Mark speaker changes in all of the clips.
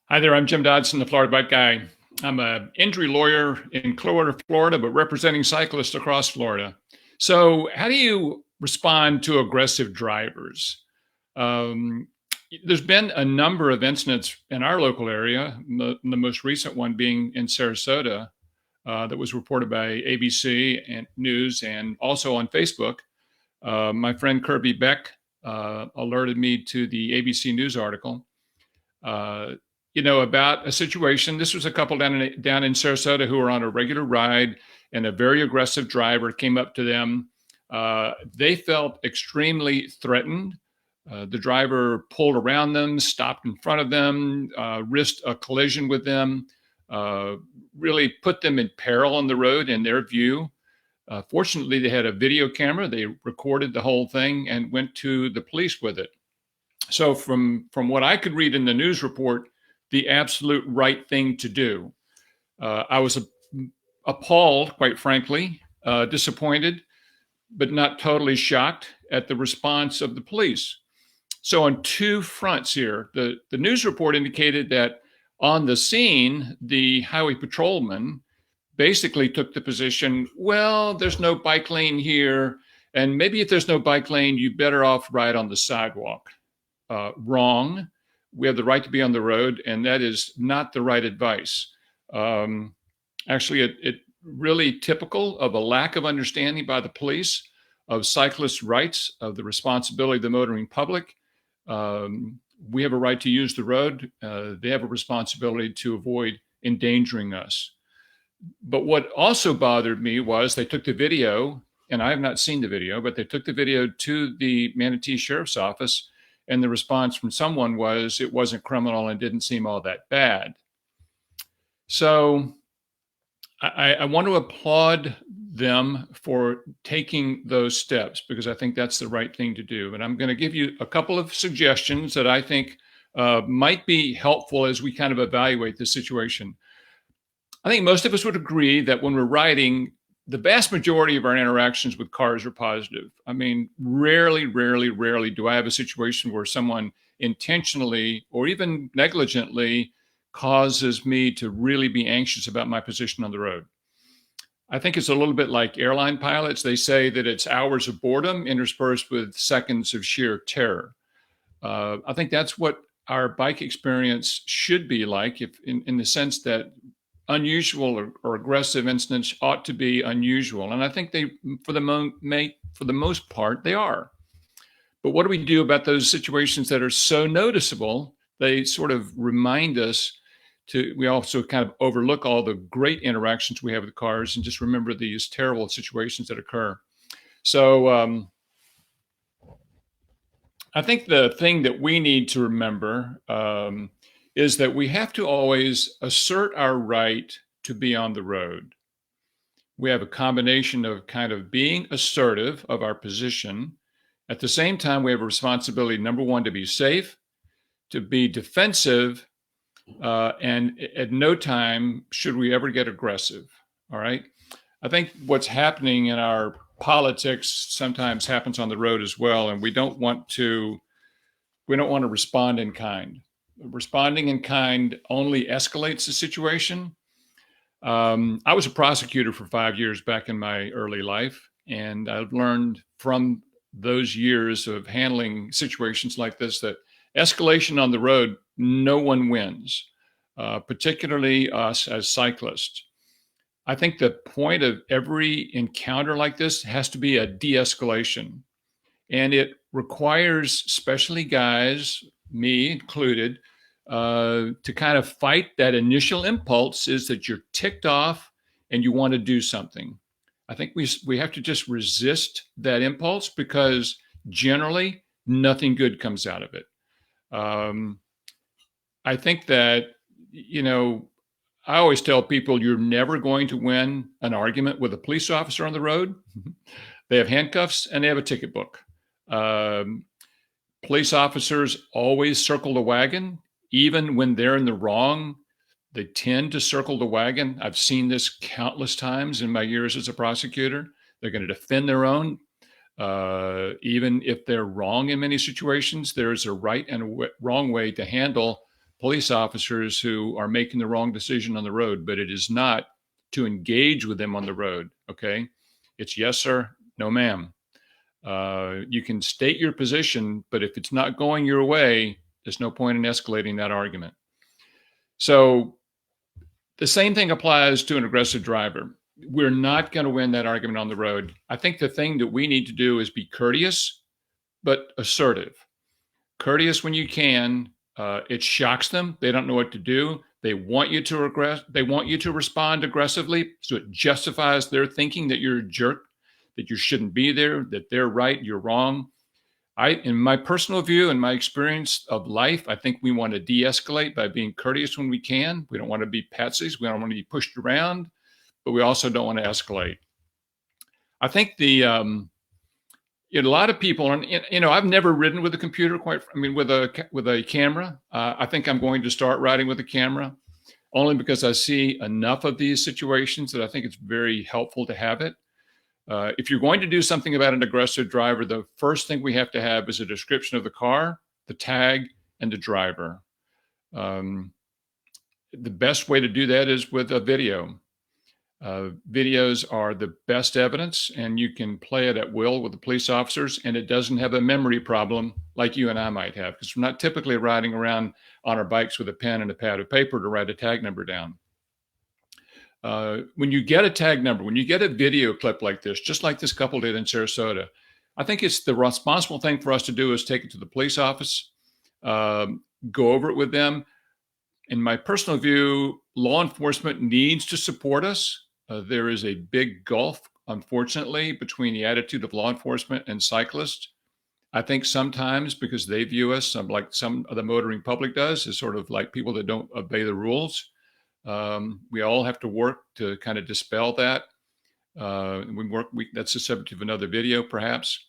Speaker 1: Hi there, I'm Jim Dodson, the Florida Bike Guy. I'm an injury lawyer in Clearwater, Florida, but representing cyclists across Florida. So, how do you respond to aggressive drivers? Um, there's been a number of incidents in our local area, the most recent one being in Sarasota, that was reported by ABC and News and also on Facebook. My friend Kirby Beck alerted me to the ABC News article uh, about a situation. This was a couple down in Sarasota who were on a regular ride, and a very aggressive driver came up to them. They felt extremely threatened. The driver pulled around them, stopped in front of them, risked a collision with them, uh, really put them in peril on the road in their view. Fortunately, they had a video camera. They recorded the whole thing and went to the police with it. So from what I could read in the news report, the absolute right thing to do. I was appalled, quite frankly, disappointed, but not totally shocked at the response of the police. So on two fronts here, the news report indicated that on the scene, the highway patrolman basically took the position, well, there's no bike lane here, and maybe if there's no bike lane, you better off ride on the sidewalk. Wrong. We have the right to be on the road, and that is not the right advice. Um, Actually, it really typical of a lack of understanding by the police of cyclists' rights, of the responsibility of the motoring public. We have a right to use the road. They have a responsibility to avoid endangering us. But what also bothered me was they took the video, and I have not seen the video, but they took the video to the Manatee Sheriff's Office, and the response from someone was it wasn't criminal and didn't seem all that bad. So I want to applaud them for taking those steps because I think that's the right thing to do. And I'm going to give you a couple of suggestions that I think might be helpful as we kind of evaluate the situation. I think most of us would agree that when we're riding, the vast majority of our interactions with cars are positive. I mean, rarely do I have a situation where someone intentionally or even negligently causes me to really be anxious about my position on the road. I think it's a little bit like airline pilots. They say that it's hours of boredom interspersed with seconds of sheer terror. I think that's what our bike experience should be like, if in the sense that unusual or aggressive incidents ought to be unusual, and I think they, for the most part, they are. But what do we do about those situations that are so noticeable? They sort of remind us to. We also kind of overlook all the great interactions we have with cars and just remember these terrible situations that occur. So I think the thing that we need to remember is that we have to always assert our right to be on the road. We have a combination of kind of being assertive of our position. At the same time, we have a responsibility, number one, to be safe, to be defensive, and at no time should we ever get aggressive. All right. I think what's happening in our politics sometimes happens on the road as well, and we don't want to respond in kind. Responding in kind only escalates the situation. I was a prosecutor for 5 years back in my early life, and I've learned from those years of handling situations like this that escalation on the road, no one wins, particularly us as cyclists. I think the point of every encounter like this has to be a de-escalation. And it requires, especially guys, me included, to kind of fight that initial impulse is that you're ticked off and you want to do something. I think we have to just resist that impulse because generally nothing good comes out of it. I think that, I always tell people you're never going to win an argument with a police officer on the road. They have handcuffs and they have a ticket book. Um, Police officers always circle the wagon, even when they're in the wrong. They tend to circle the wagon. I've seen this countless times in my years as a prosecutor. They're going to defend their own, even if they're wrong in many situations. There is a right and a wrong way to handle police officers who are making the wrong decision on the road, but it is not to engage with them on the road. Okay. It's yes, sir, no, ma'am. You can state your position, but if it's not going your way, there's no point in escalating that argument. So the same thing applies to an aggressive driver. We're not going to win that argument on the road. I think the thing that we need to do is be courteous, but assertive. Courteous when you can. It shocks them. They don't know what to do. They want you to regress. They want you to respond aggressively, so it justifies their thinking that you're a jerk, that you shouldn't be there, that they're right, you're wrong. In my personal view and my experience of life, I think we want to de-escalate by being courteous when we can. We don't want to be patsies. We don't want to be pushed around, but we also don't want to escalate. I think a lot of people, and I've never ridden with a computer with a camera. I think I'm going to start riding with a camera, only because I see enough of these situations that I think it's very helpful to have it. If you're going to do something about an aggressive driver, the first thing we have to have is a description of the car, the tag, and the driver. The best way to do that is with a video. Videos are the best evidence, and you can play it at will with the police officers, and it doesn't have a memory problem like you and I might have, because we're not typically riding around on our bikes with a pen and a pad of paper to write a tag number down. When you get a tag number, when you get a video clip like this, just like this couple did in Sarasota, I think it's the responsible thing for us to do is take it to the police office, go over it with them. In my personal view, law enforcement needs to support us. There is a big gulf, unfortunately, between the attitude of law enforcement and cyclists. I think sometimes because they view us, like some of the motoring public does, as sort of like people that don't obey the rules. We all have to work to kind of dispel that. That's the subject of another video, perhaps.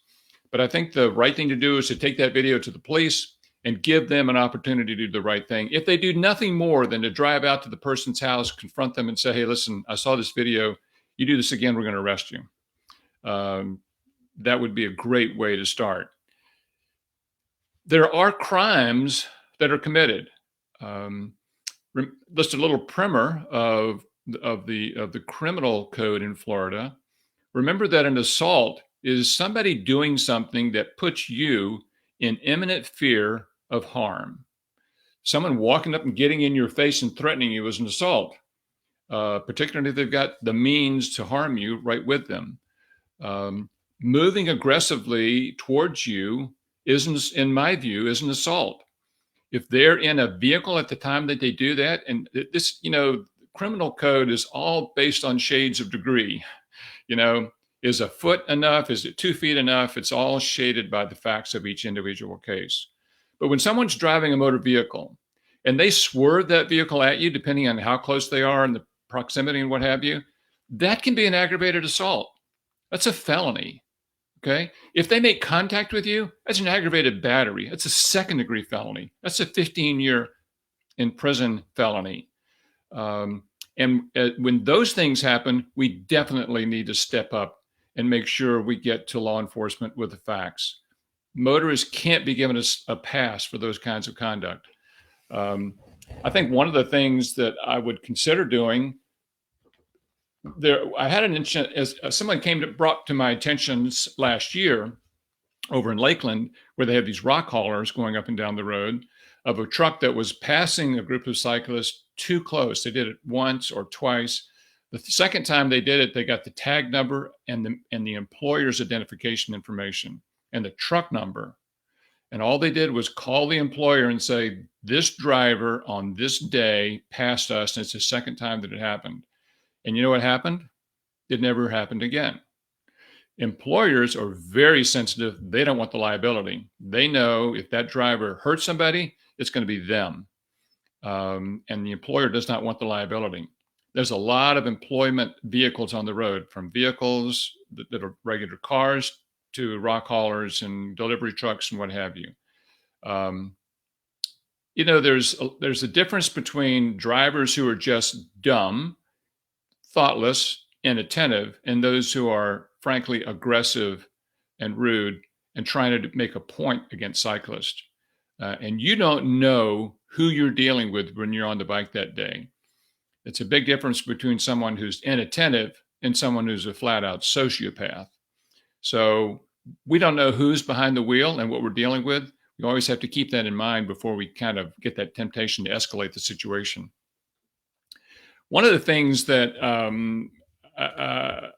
Speaker 1: But I think the right thing to do is to take that video to the police and give them an opportunity to do the right thing. If they do nothing more than to drive out to the person's house, confront them and say, hey, listen, I saw this video. You do this again, we're going to arrest you. That would be a great way to start. There are crimes that are committed. Just a little primer of the criminal code in Florida. Remember that an assault is somebody doing something that puts you in imminent fear of harm. Someone walking up and getting in your face and threatening you is an assault, particularly if they've got the means to harm you right with them. Moving aggressively towards you isn't, in my view, is an assault. If they're in a vehicle at the time that they do that, and this, criminal code is all based on shades of degree. Is a foot enough? Is it 2 feet enough? It's all shaded by the facts of each individual case. But when someone's driving a motor vehicle and they swerve that vehicle at you, depending on how close they are and the proximity and what have you, that can be an aggravated assault. That's a felony. Okay. If they make contact with you, that's an aggravated battery. That's a second-degree felony. That's a 15-year in prison felony. And when those things happen, we definitely need to step up and make sure we get to law enforcement with the facts. Motorists can't be given a pass for those kinds of conduct. I think one of the things that I would consider doing I had an incident as someone brought to my attention last year over in Lakeland, where they have these rock haulers going up and down the road, of a truck that was passing a group of cyclists too close. They did it once or twice. The second time they did it, they got the tag number and the employer's identification information and the truck number. And all they did was call the employer and say, this driver on this day passed us, and it's the second time that it happened. And you know what happened? It never happened again. Employers are very sensitive. They don't want the liability. They know if that driver hurts somebody, it's going to be them. And the employer does not want the liability. There's a lot of employment vehicles on the road, from vehicles that are regular cars to rock haulers and delivery trucks and what have you. There's a difference between drivers who are just dumb, thoughtless, inattentive, and those who are frankly aggressive and rude and trying to make a point against cyclists. and you don't know who you're dealing with when you're on the bike that day. It's a big difference between someone who's inattentive and someone who's a flat out sociopath. So we don't know who's behind the wheel and what we're dealing with. We always have to keep that in mind before we kind of get that temptation to escalate the situation. One of the things that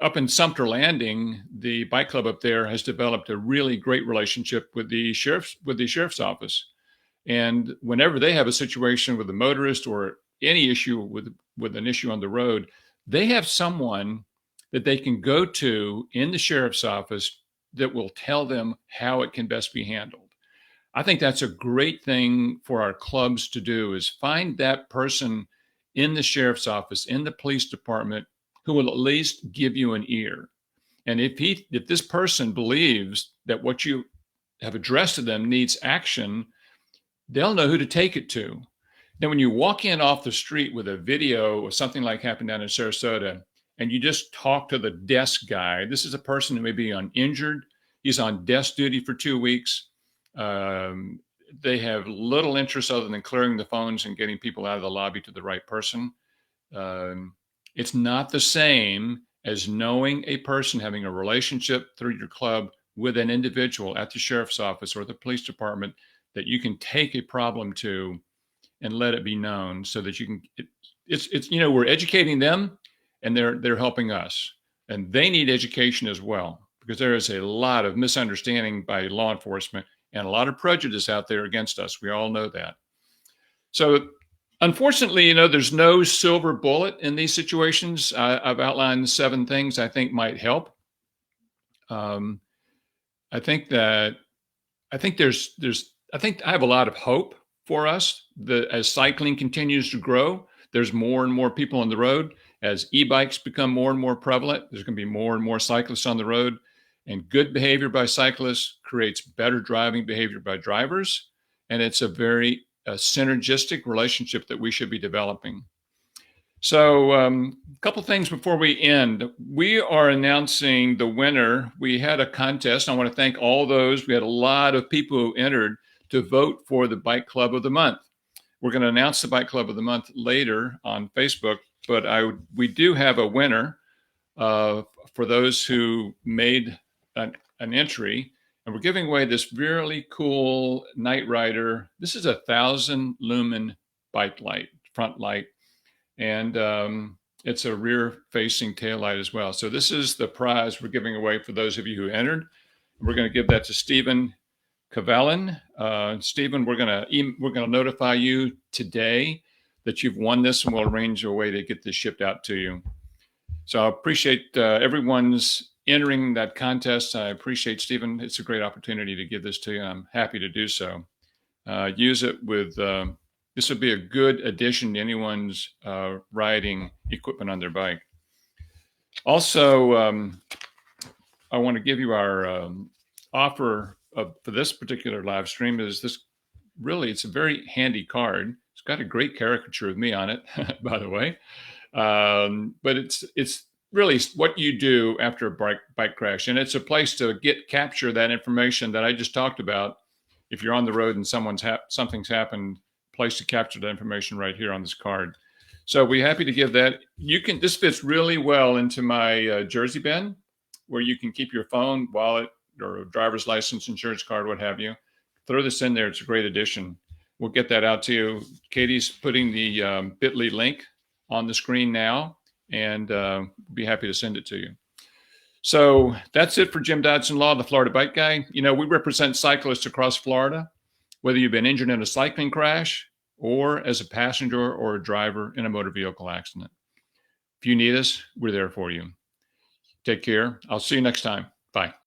Speaker 1: up in Sumter Landing, the bike club up there has developed a really great relationship with the sheriff's office. And whenever they have a situation with a motorist or any issue with an issue on the road, they have someone that they can go to in the sheriff's office that will tell them how it can best be handled. I think that's a great thing for our clubs to do, is find that person in the sheriff's office, in the police department, who will at least give you an ear. And if this person believes that what you have addressed to them needs action, they'll know who to take it to. Now, when you walk in off the street with a video or something like happened down in Sarasota, and you just talk to the desk guy, this is a person who may be injured. He's on desk duty for 2 weeks. They have little interest other than clearing the phones and getting people out of the lobby to the right person. It's not the same as knowing a person, having a relationship through your club with an individual at the sheriff's office or the police department that you can take a problem to and let it be known, so that you can, it's we're educating them and they're helping us, and they need education as well, because there is a lot of misunderstanding by law enforcement and a lot of prejudice out there against us. We all know that. So unfortunately, there's no silver bullet in these situations. I've outlined 7 things I think might help. I think I have a lot of hope for us that as cycling continues to grow, there's more and more people on the road. As e-bikes become more and more prevalent, there's going to be more and more cyclists on the road. And good behavior by cyclists creates better driving behavior by drivers. And it's a very synergistic relationship that we should be developing. So a couple things before we end. We are announcing the winner. We had a contest. I want to thank all those. We had a lot of people who entered to vote for the Bike Club of the Month. We're going to announce the Bike Club of the Month later on Facebook, but we do have a winner for those who made an entry. And we're giving away this really cool Night Rider. This is 1,000 lumen bike light, front light. And it's a rear-facing taillight as well. So this is the prize we're giving away for those of you who entered. We're going to give that to Stephen Cavellin. Stephen, we're going to notify you today that you've won this, and we'll arrange a way to get this shipped out to you. So I appreciate everyone's entering that contest. I appreciate, Stephen. It's a great opportunity to give this to you. I'm happy to do so. Use it with. This would be a good addition to anyone's riding equipment on their bike. Also, I want to give you our offer for this particular live stream. Is this really? It's a very handy card. It's got a great caricature of me on it, by the way. But it's really what you do after a bike crash, and it's a place to capture that information that I just talked about. If you're on the road and something's happened, place to capture that information right here on this card. So we're happy to give that. This fits really well into my jersey bin, where you can keep your phone, wallet, or driver's license, insurance card, what have you. Throw this in there. It's a great addition. We'll get that out to you. Katie's putting the bit.ly link on the screen now, and be happy to send it to you. So that's it for Jim Dodson Law, the Florida Bike Guy. We represent cyclists across Florida, whether you've been injured in a cycling crash or as a passenger or a driver in a motor vehicle accident. If you need us, we're there for you. Take care. I'll see you next time. Bye.